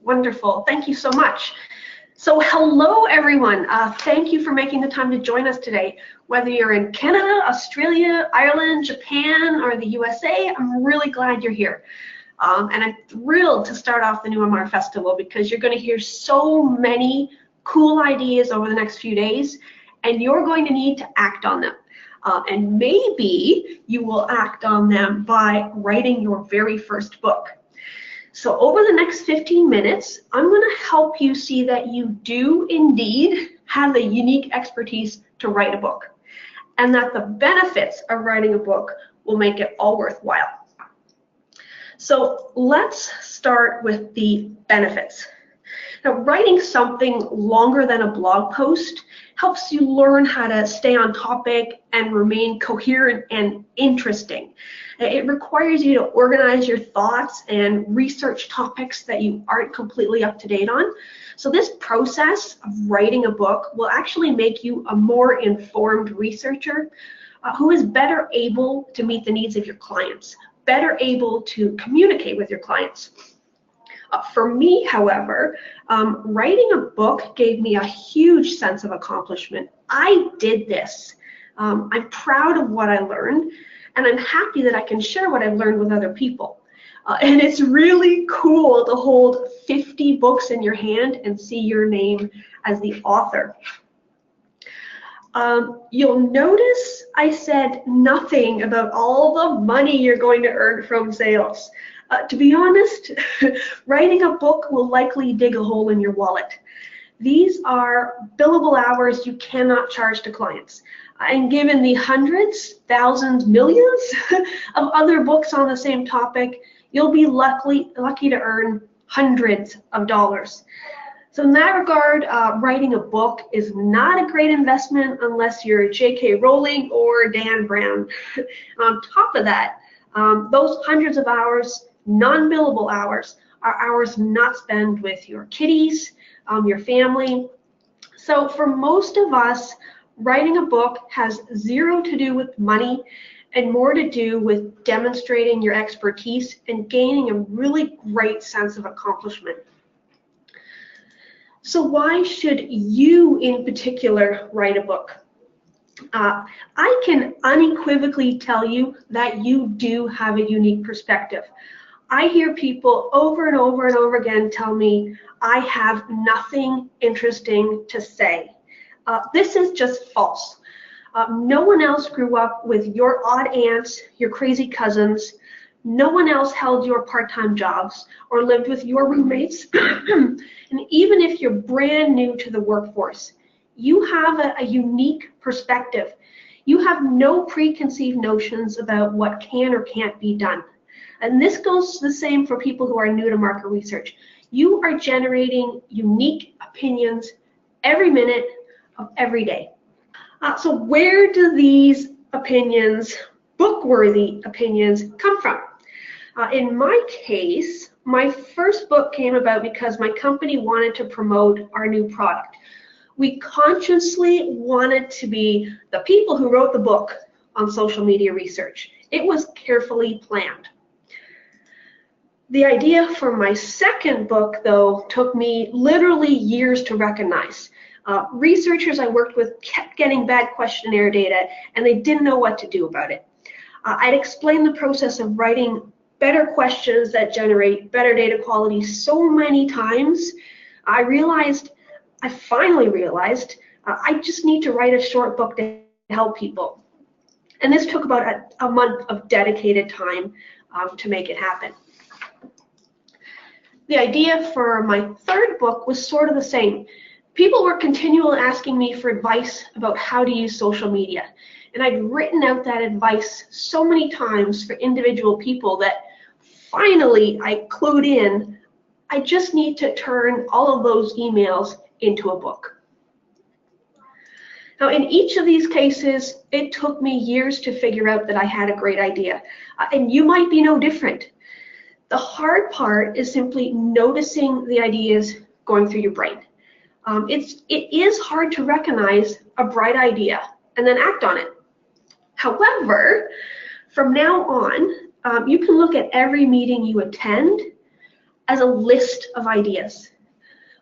Wonderful. Thank you so much. So hello, everyone. Thank you for making the time to join us today. Whether you're in Canada, Australia, Ireland, Japan, or the USA, I'm really glad you're here. And I'm thrilled to start off the NewMR Festival because you're going to hear so many cool ideas over the next few days, and you're going to need to act on them. And maybe you will act on them by writing your very first book. So over the next 15 minutes, I'm going to help you see that you do indeed have the unique expertise to write a book, and that the benefits of writing a book will make it all worthwhile. So let's start with the benefits. Now, writing something longer than a blog post helps you learn how to stay on topic and remain coherent and interesting. It requires you to organize your thoughts and research topics that you aren't completely up to date on. So this process of writing a book will actually make you a more informed researcher who is better able to meet the needs of your clients, better able to communicate with your clients. For me, however, writing a book gave me a huge sense of accomplishment. I did this. I'm proud of what I learned, and I'm happy that I can share what I've learned with other people. And it's really cool to hold 50 books in your hand and see your name as the author. You'll notice I said nothing about all the money you're going to earn from sales. To be honest, writing a book will likely dig a hole in your wallet. These are billable hours you cannot charge to clients. And given the hundreds, thousands, millions of other books on the same topic, you'll be lucky to earn hundreds of dollars. So in that regard, writing a book is not a great investment unless you're J.K. Rowling or Dan Brown. And on top of that, those hundreds of hours, non-billable hours, are hours not spent with your kiddies, your family. So for most of us, writing a book has zero to do with money and more to do with demonstrating your expertise and gaining a really great sense of accomplishment. So why should you in particular write a book? I can unequivocally tell you that you do have a unique perspective. I hear people over and over and over again tell me, I have nothing interesting to say. This is just false. No one else grew up with your odd aunts, your crazy cousins. No one else held your part-time jobs or lived with your roommates. And even if you're brand new to the workforce, you have a unique perspective. You have no preconceived notions about what can or can't be done. And this goes the same for people who are new to market research. You are generating unique opinions every minute of every day. So where do these opinions, book-worthy opinions, come from? In my case, my first book came about because my company wanted to promote our new product. We consciously wanted to be the people who wrote the book on social media research. It was carefully planned. The idea for my second book, though, took me literally years to recognize. Researchers I worked with kept getting bad questionnaire data, and they didn't know what to do about it. I'd explained the process of writing better questions that generate better data quality so many times. I finally realized I just need to write a short book to help people. And this took about a month of dedicated time to make it happen. The idea for my third book was sort of the same. People were continually asking me for advice about how to use social media. And I'd written out that advice so many times for individual people that finally I clued in, I just need to turn all of those emails into a book. Now, in each of these cases, it took me years to figure out that I had a great idea. And you might be no different. The hard part is simply noticing the ideas going through your brain. It is hard to recognize a bright idea and then act on it. However, from now on, you can look at every meeting you attend, as a list of ideas.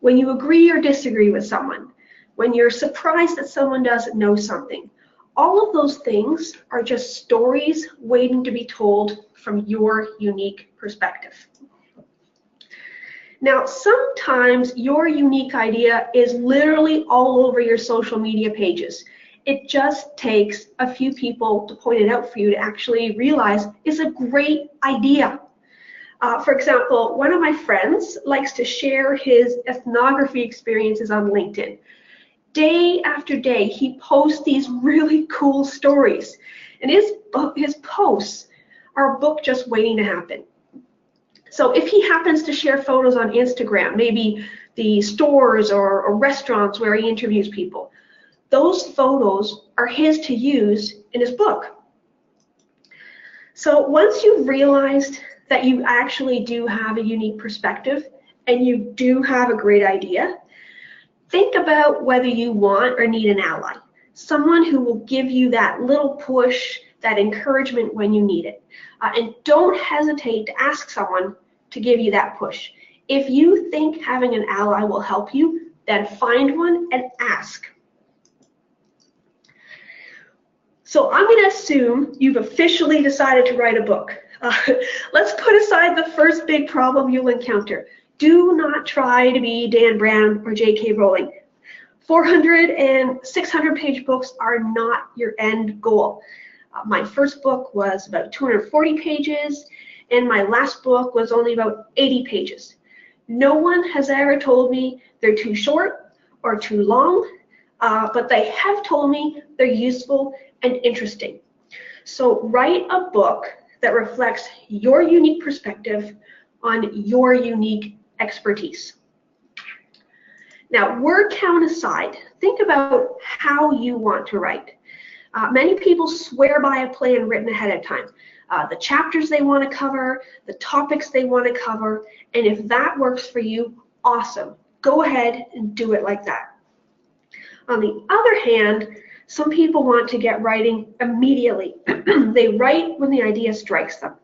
When you agree or disagree with someone, when you're surprised that someone doesn't know something, all of those things are just stories waiting to be told from your unique perspective. Now, sometimes your unique idea is literally all over your social media pages. It just takes a few people to point it out for you to actually realize it's a great idea. For example, one of my friends likes to share his ethnography experiences on LinkedIn. Day after day, he posts these really cool stories. And his posts are a book just waiting to happen. So if he happens to share photos on Instagram, maybe the stores or restaurants where he interviews people, those photos are his to use in his book. So once you've realized that you actually do have a unique perspective and you do have a great idea, think about whether you want or need an ally, someone who will give you that little push, that encouragement when you need it. And don't hesitate to ask someone to give you that push. If you think having an ally will help you, then find one and ask. So I'm going to assume you've officially decided to write a book. Let's put aside the first big problem you'll encounter. Do not try to be Dan Brown or J.K. Rowling. 400 and 600-page books are not your end goal. My first book was about 240 pages, and my last book was only about 80 pages. No one has ever told me they're too short or too long, but they have told me they're useful and interesting. So write a book that reflects your unique perspective on your unique expertise. Now, word count aside, think about how you want to write. Many people swear by a plan written ahead of time. The chapters they want to cover, the topics they want to cover, and if that works for you, awesome. Go ahead and do it like that. On the other hand, some people want to get writing immediately. They write when the idea strikes them.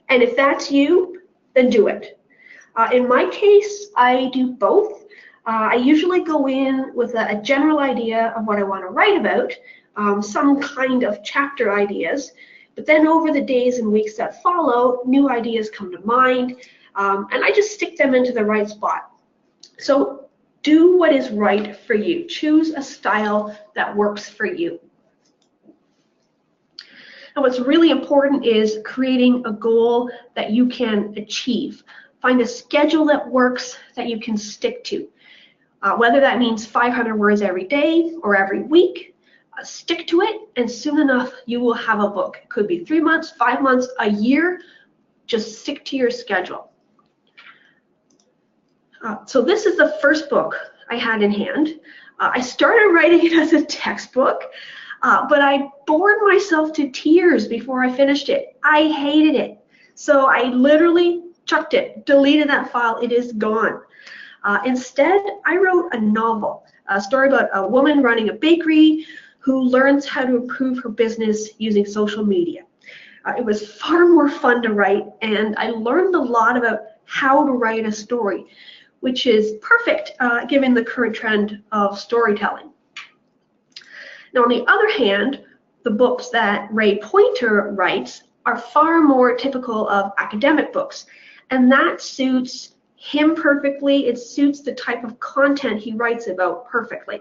And if that's you, then do it. In my case, I do both. I usually go in with a general idea of what I want to write about, some kind of chapter ideas, but then over the days and weeks that follow, new ideas come to mind, and I just stick them into the right spot. So do what is right for you. Choose a style that works for you. And what's really important is creating a goal that you can achieve. Find a schedule that works that you can stick to. Whether that means 500 words every day or every week, stick to it, and soon enough you will have a book. It could be 3 months, 5 months, a year. Just stick to your schedule. So this is the first book I had in hand. I started writing it as a textbook, but I bored myself to tears before I finished it. I hated it. So I literally chucked it, deleted that file. It is gone. Instead, I wrote a novel, a story about a woman running a bakery who learns how to improve her business using social media. It was far more fun to write, and I learned a lot about how to write a story, which is perfect given the current trend of storytelling. Now, on the other hand, the books that Ray Pointer writes are far more typical of academic books, and that suits him perfectly. It suits the type of content he writes about perfectly.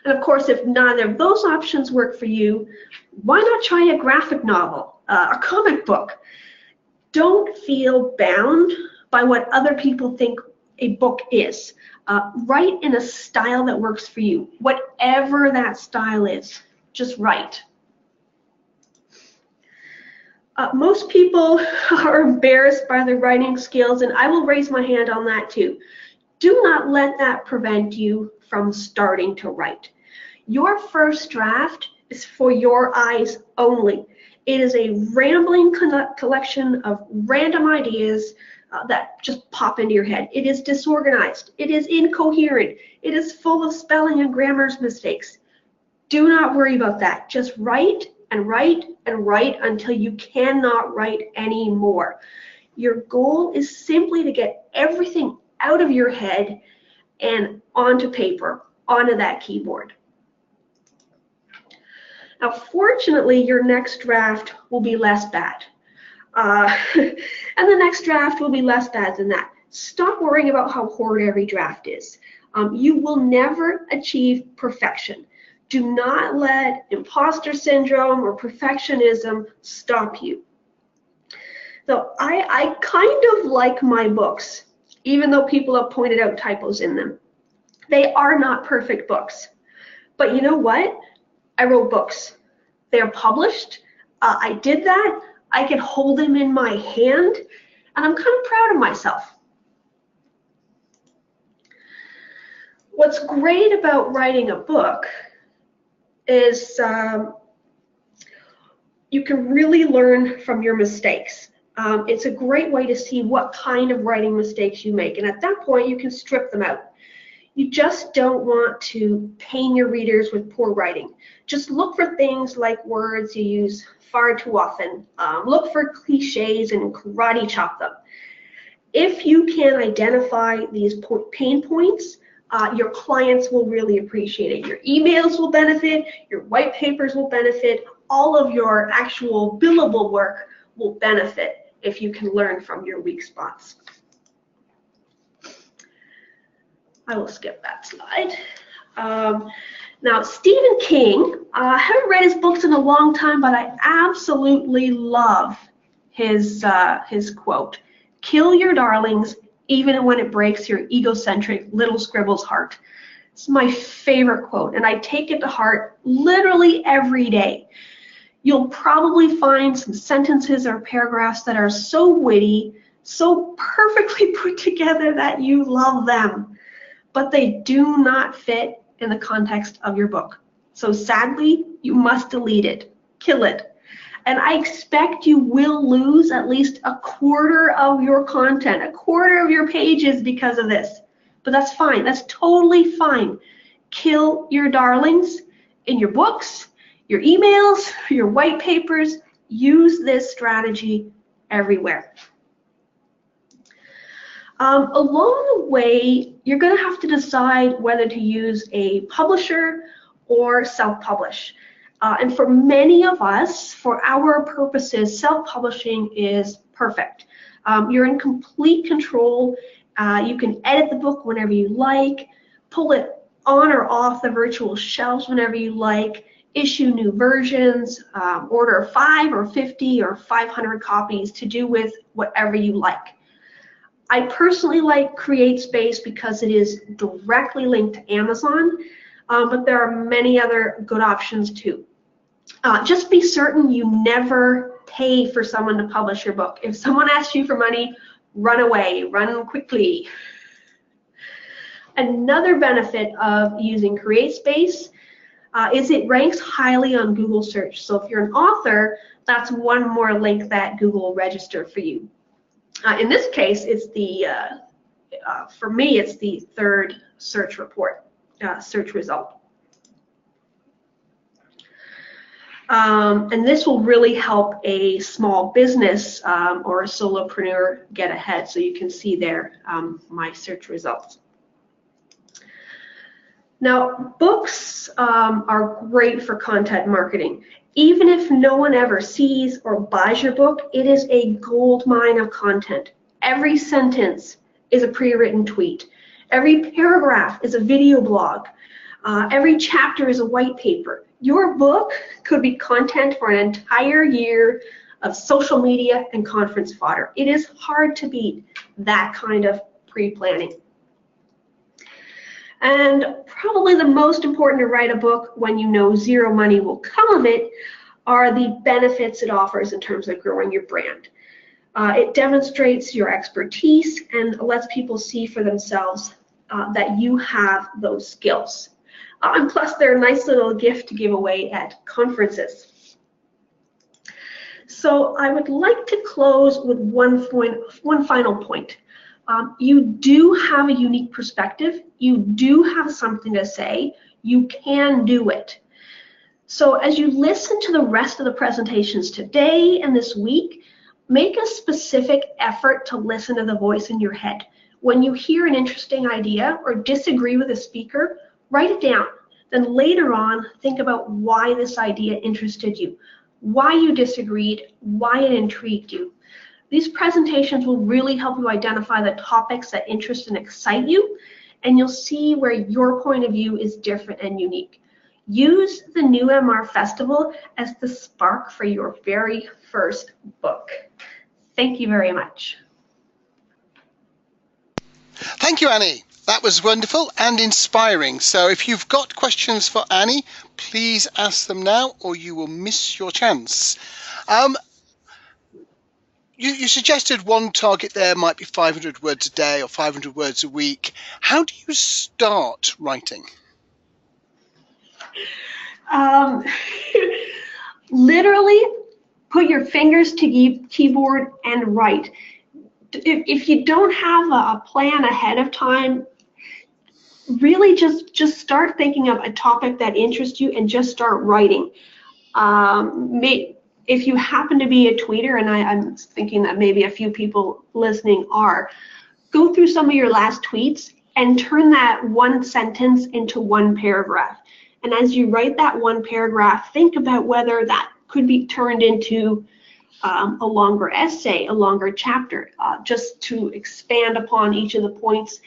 And of course, if neither of those options work for you, why not try a graphic novel, a comic book? Don't feel bound by what other people think a book is. Write in a style that works for you, whatever that style is. Just write. Most people are embarrassed by their writing skills, and I will raise my hand on that too. Do not let that prevent you from starting to write. Your first draft is for your eyes only. It is a rambling collection of random ideas that just pop into your head. It is disorganized. It is incoherent. It is full of spelling and grammar mistakes. Do not worry about that. Just write and write and write until you cannot write anymore. Your goal is simply to get everything out of your head and onto paper, onto that keyboard. Now, fortunately, your next draft will be less bad. And the next draft will be less bad than that. Stop worrying about how horrid every draft is. You will never achieve perfection. Do not let imposter syndrome or perfectionism stop you. So I kind of like my books, even though people have pointed out typos in them. They are not perfect books. But you know what? I wrote books. They are published. I did that. I can hold them in my hand, and I'm kind of proud of myself. What's great about writing a book is you can really learn from your mistakes. It's a great way to see what kind of writing mistakes you make, and at that point you can strip them out. You just don't want to pain your readers with poor writing. Just look for things like words you use far too often. Look for cliches and karate chop them. If you can identify these pain points, your clients will really appreciate it. Your emails will benefit, your white papers will benefit, all of your actual billable work will benefit if you can learn from your weak spots. I will skip that slide. Now, Stephen King, I haven't read his books in a long time, but I absolutely love his quote, "Kill your darlings, even when it breaks your egocentric little scribble's heart." It's my favorite quote, and I take it to heart literally every day. You'll probably find some sentences or paragraphs that are so witty, so perfectly put together that you love them, but they do not fit in the context of your book. So sadly, you must delete it, kill it. And I expect you will lose at least a quarter of your content, a quarter of your pages because of this. But that's fine, that's totally fine. Kill your darlings in your books, your emails, your white papers. Use this strategy everywhere. Along the way, you're going to have to decide whether to use a publisher or self-publish. And for many of us, for our purposes, self-publishing is perfect. You're in complete control. You can edit the book whenever you like, pull it on or off the virtual shelves whenever you like, issue new versions, order 5 or 50 or 500 copies to do with whatever you like. I personally like CreateSpace because it is directly linked to Amazon, but there are many other good options too. Just be certain you never pay for someone to publish your book. If someone asks you for money, run away, run quickly. Another benefit of using CreateSpace is it ranks highly on Google search. So if you're an author, that's one more link that Google will register for you. In this case, it's the, for me, it's the third search report, search result. And this will really help a small business or a solopreneur get ahead. So you can see there my search results. Now, books are great for content marketing. Even if no one ever sees or buys your book, it is a gold mine of content. Every sentence is a pre-written tweet. Every paragraph is a video blog. Every chapter is a white paper. Your book could be content for an entire year of social media and conference fodder. It is hard to beat that kind of pre-planning. And probably the most important to write a book when you know zero money will come of it are the benefits it offers in terms of growing your brand. It demonstrates your expertise and lets people see for themselves that you have those skills. And plus, they're a nice little gift to give away at conferences. So I would like to close with one final point. You do have a unique perspective. You do have something to say. You can do it. So as you listen to the rest of the presentations today and this week, Make a specific effort to listen to the voice in your head. When you hear an interesting idea or disagree with a speaker, write it down. Then later on, think about why this idea interested you, why you disagreed, why it intrigued you. These presentations will really help you identify the topics that interest and excite you, and you'll see where your point of view is different and unique. Use the NewMR Festival as the spark for your very first book. Thank you very much. Thank you, Annie. That was wonderful and inspiring. So if you've got questions for Annie, please ask them now or you will miss your chance. You suggested one target there might be 500 words a day or 500 words a week. How do you start writing? Literally, put your fingers to keyboard and write. If you don't have a plan ahead of time, really just start thinking of a topic that interests you and just start writing. If you happen to be a tweeter, and I'm thinking that maybe a few people listening are, go through some of your last tweets and turn that one sentence into one paragraph. And as you write that one paragraph, think about whether that could be turned into a longer essay, a longer chapter, just to expand upon each of the points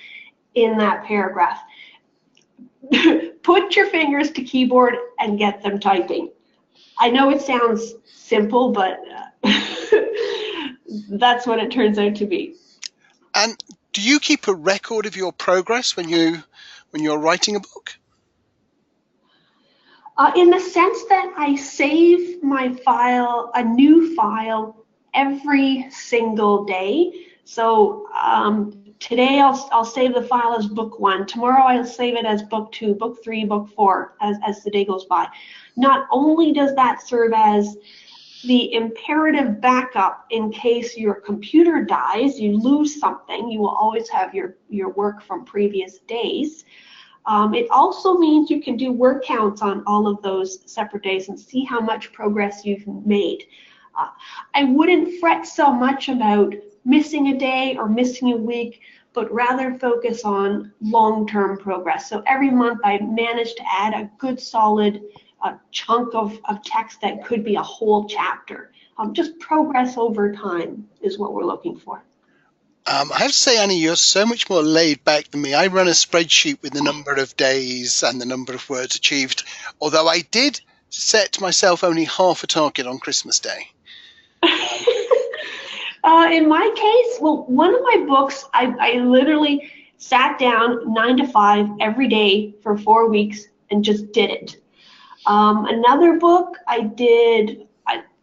in that paragraph. Put your fingers to keyboard and get them typing. I know it sounds simple, but that's what it turns out to be. And do you keep a record of your progress when you're writing a book? In the sense that I save my file, a new file, every single day. So today I'll save the file as book 1. Tomorrow I'll save it as book 2, book 3, book 4 as the day goes by. Not only does that serve as the imperative backup in case your computer dies, you lose something, you will always have your work from previous days. It also means you can do word counts on all of those separate days and see how much progress you've made. I wouldn't fret so much about missing a day or missing a week, but rather focus on long-term progress. So every month I manage to add a good solid chunk of text that could be a whole chapter. Just progress over time is what we're looking for. I have to say, Annie, you're so much more laid back than me. I run a spreadsheet with the number of days and the number of words achieved, although I did set myself only half a target on Christmas Day. In my case, well, one of my books, I literally sat down 9 to 5 every day for 4 weeks and just did it. Another book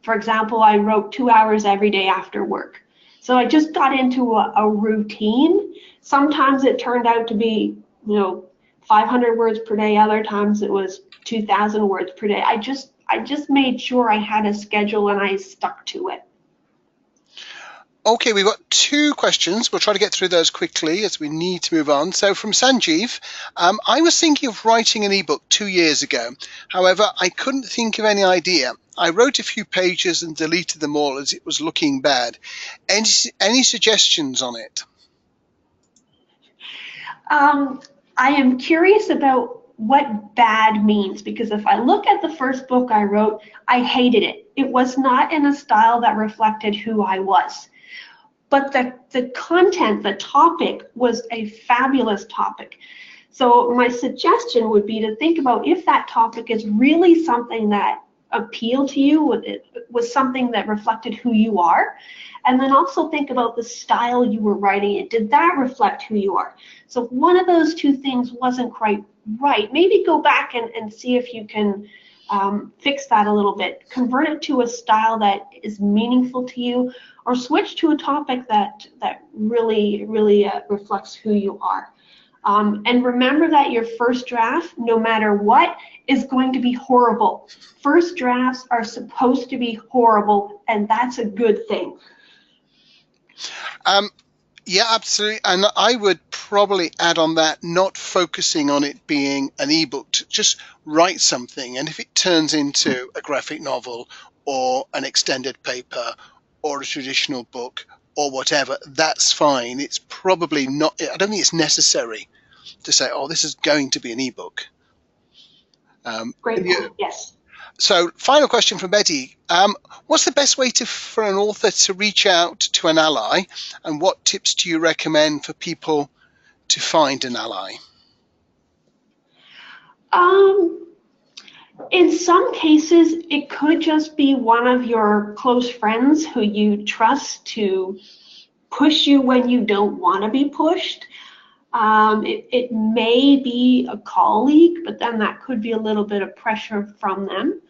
for example, I wrote 2 hours every day after work. So I just got into a routine. Sometimes it turned out to be, 500 words per day. Other times it was 2,000 words per day. I just made sure I had a schedule and I stuck to it. Okay, we've got 2 questions. We'll try to get through those quickly as we need to move on. So from Sanjeev, I was thinking of writing an ebook 2 years ago. However, I couldn't think of any idea. I wrote a few pages and deleted them all as it was looking bad. Any suggestions on it? I am curious about what bad means, because if I look at the first book I wrote, I hated it. It was not in a style that reflected who I was. But the content, the topic, was a fabulous topic. So my suggestion would be to think about if that topic is really something that appealed to you, it was something that reflected who you are, and then also think about the style you were writing it. Did that reflect who you are? So if one of those 2 things wasn't quite right, maybe go back and see if you can fix that a little bit. Convert it to a style that is meaningful to you, or switch to a topic that really reflects who you are. And remember that your first draft, no matter what, is going to be horrible. First drafts are supposed to be horrible, and that's a good thing. Yeah, absolutely. And I would probably add on that, not focusing on it being an ebook, to just write something. And if it turns into a graphic novel or an extended paper or a traditional book or whatever, that's fine. It's probably not, I don't think it's necessary to say, oh, this is going to be an ebook. Great point, yes. So final question from Betty. What's the best way for an author to reach out to an ally, and what tips do you recommend for people to find an ally? In some cases, it could just be one of your close friends who you trust to push you when you don't want to be pushed. It may be a colleague, but then that could be a little bit of pressure from them.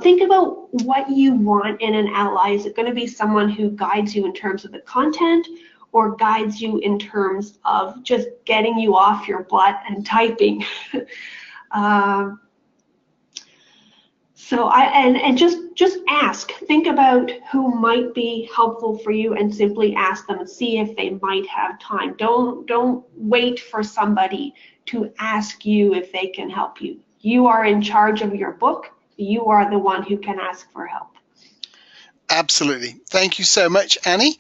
Think about what you want in an ally. Is it going to be someone who guides you in terms of the content, or guides you in terms of just getting you off your butt and typing? Just ask. Think about who might be helpful for you, and simply ask them and see if they might have time. Don't wait for somebody to ask you if they can help you. You are in charge of your book. You are the one who can ask for help. Absolutely. Thank you so much, Annie.